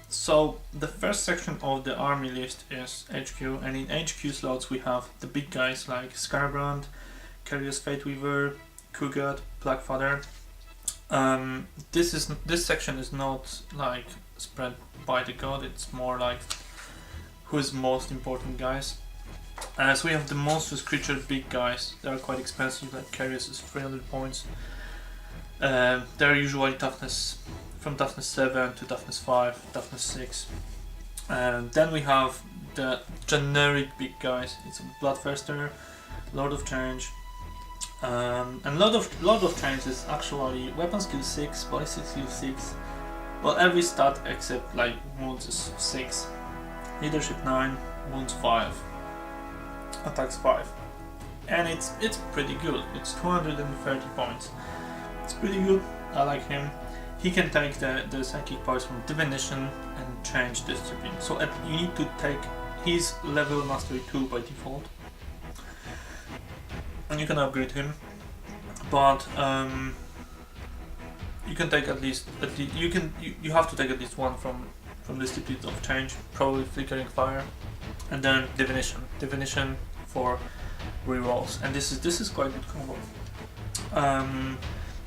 So the first section of the army list is HQ, and in HQ slots we have the big guys like Scarbrand, Chaos Fateweaver, Kugat, Blackfather. This section is not like spread by the god, it's more like who is most important guys. So we have the monstrous creature big guys. They are quite expensive, like Chaos is 300 points. They're usually toughness from toughness 7 to toughness 5, toughness 6. Then we have the generic big guys. It's Bloodthirster, Lord of Change. And Lord of Change is actually weapon skill 6, body skill 6. Well, every stat except like wounds is 6. Leadership 9, wounds 5, attacks 5. And it's pretty good. It's 230 points. It's pretty good. I like him. He can take the psychic powers from Divination and change discipline. So you need to take his level mastery 2 by default. And you can upgrade him. But you can take at least you have to take at least one from Discipline of Change, probably Flickering Fire, and then Divination for rerolls. And this is quite a good combo.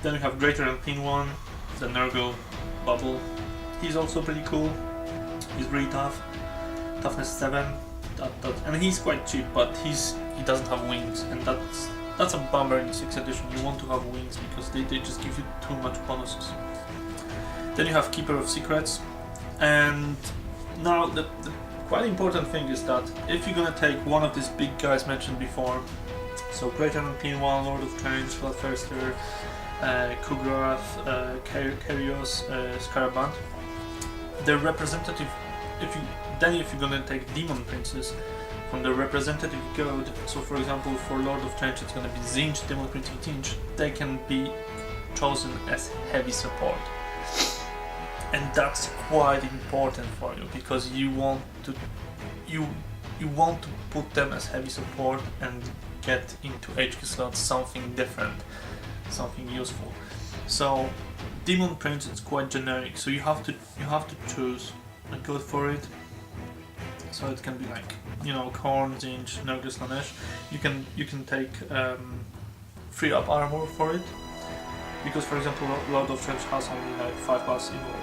Then we have Greater and Clean One, the Nurgle Bubble. He's also pretty cool. He's really tough. Toughness 7. And he's quite cheap, but he doesn't have wings, and that's a bummer in 6th edition. You want to have wings because they just give you too much bonuses. Then you have Keeper of Secrets, and now the quite important thing is that if you're gonna take one of these big guys mentioned before, so Greater and Clean One, Lord of Change, Bloodthirster, Kugrath, Chaos, Scaraband, the representative, if you're gonna take Demon Princes from the representative god, so for example for Lord of Change it's gonna be Zinj, Demon Prince of Zinj, they can be chosen as heavy support. And that's quite important for you because you want to put them as heavy support and get into HQ slots something different, something useful. So Demon Prince is quite generic, so you have to choose a god for it. So it can be like, Khorne, Zinj, Nurgle Slanesh. You can take 3 up armor for it, because for example Lord of Change has only like 5 plus evil,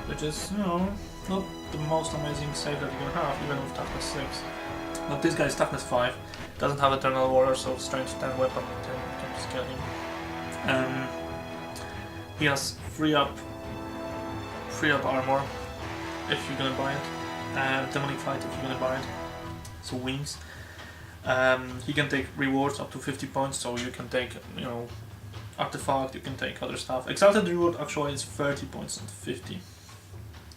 which is not the most amazing save that you can have, even with toughness 6. But this guy is toughness 5, doesn't have Eternal Warrior, so strength 10 weapon can just kill him. He has 3 up armor if you're gonna buy it. Demonic Flight if you're gonna buy it, so wings. He can take rewards up to 50 points, so you can take artifact, you can take other stuff. Exalted reward actually is 30 points, not 50.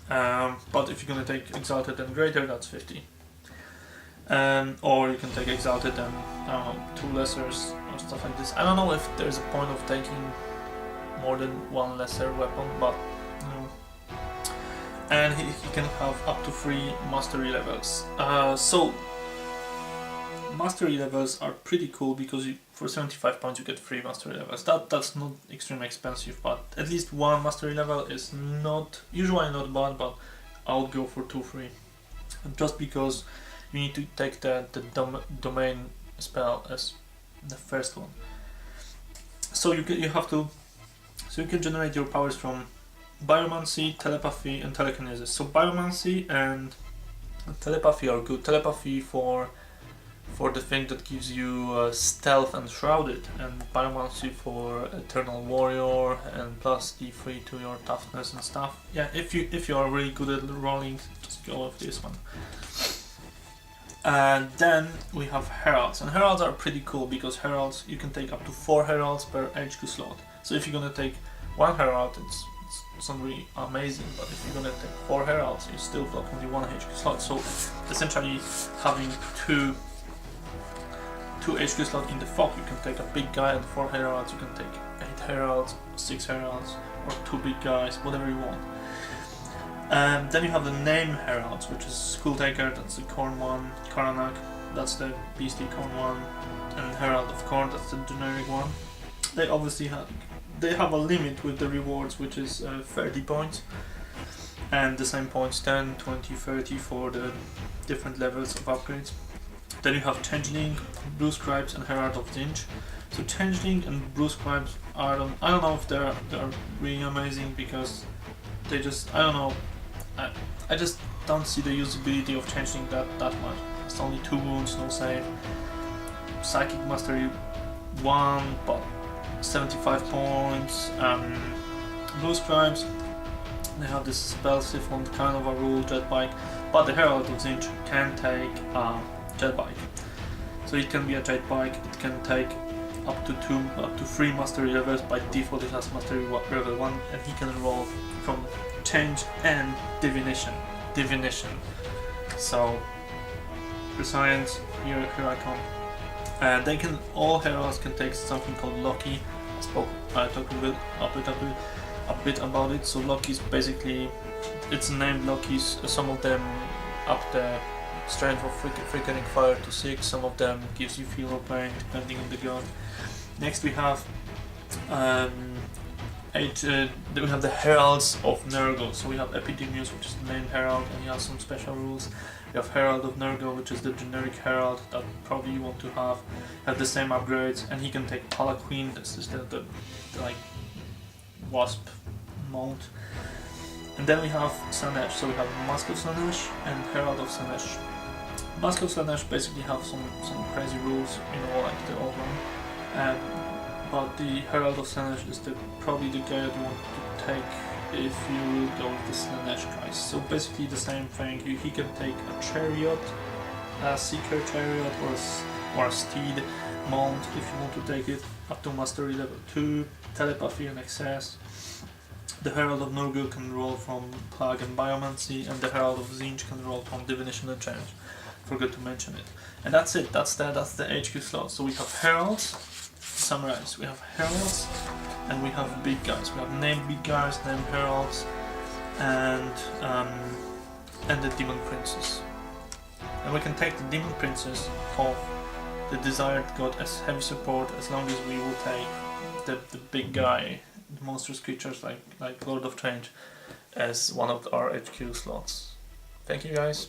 But if you're gonna take Exalted and Greater, that's 50. Or you can take Exalted and 2 lessers or stuff like this. I don't know if there's a point of taking more than 1 lesser weapon, but and he can have up to 3 mastery levels. So mastery levels are pretty cool because for 75 points you get 3 mastery levels. That's not extremely expensive, but at least 1 mastery level is usually not bad, but I would go for 2-3. Just because you need to take the domain spell as the first one. So you can generate your powers from Biomancy, Telepathy, and Telekinesis. So Biomancy and Telepathy are good. Telepathy for the thing that gives you Stealth and Shrouded, and Biomancy for Eternal Warrior and plus D3 to your toughness and stuff. Yeah, if you are really good at rolling, just go with this one. And then we have Heralds, and Heralds are pretty cool because Heralds, you can take up to 4 Heralds per HQ slot. So if you're gonna take 1 Herald, it's not really amazing, but if you're gonna take 4 Heralds, you still block only 1 HQ slot. So essentially having two HQ slots in the fog, you can take a big guy and 4 Heralds, you can take 8 Heralds, 6 Heralds, or 2 big guys, whatever you want. Then you have the Name Heralds, which is Skulltaker, that's the Khorne one, Karanak, that's the Beastie Khorne one, and Herald of Khorne, that's the generic one. They obviously have a limit with the rewards, which is 30 points. and the same points 10, 20, 30 for the different levels of upgrades. Then you have Changeling, Blue Scribes and Herald of Zinj. So Changeling and Blue Scribes are, I don't know if they're really amazing, because they just, I don't know, I just don't see the usability of Changeling that much. It's only 2 wounds, no save. Psychic Mastery 1, but 75 points. Blue Scribes, they have this Spell Siphon, kind of a rule jet bike, but the Herald of Zinj can take jet bike. So it can be a jet bike, it can take up to 3 mastery levels. By default it has mastery level 1, and he can roll from change and divination. So Prescience, here I come. And they can, all heralds can take something called Lucky. I talked a bit about it. So Lucky is basically, it's named Lucky's. Some of them up the strength of Freaking Fire to 6, some of them gives you Feel of Pain depending on the gun. Next we have we have the Heralds of Nurgle. So we have Epidemius, which is the main herald, and he has some special rules. We have Herald of Nurgle, which is the generic herald that probably you want to have the same upgrades, and he can take Palanquin. This is the like wasp mount. And then we have Slaanesh. So we have Mask of Slaanesh and Herald of Slaanesh. Mask of Slaanesh basically have some crazy rules, like the old one. But the Herald of Slaanesh is probably the guy that you want to take if you will go with the Slaanesh guys. So basically the same thing. He can take a chariot, a seeker chariot, or a steed mount if you want to take it up to mastery level 2, telepathy and excess. The Herald of Nurgle can roll from Plague and Biomancy, and the Herald of Zinj can roll from Divination and Change. Forgot to mention it. And that's it, that's the HQ slot. So we have Heralds, to summarize, we have Heralds, and we have big guys. We have named big guys, named Heralds, and the Demon Princess. And we can take the Demon Princess of the Desired God as heavy support, as long as we will take the big guy, the monstrous creatures like Lord of Change, as one of our HQ slots. Thank you guys.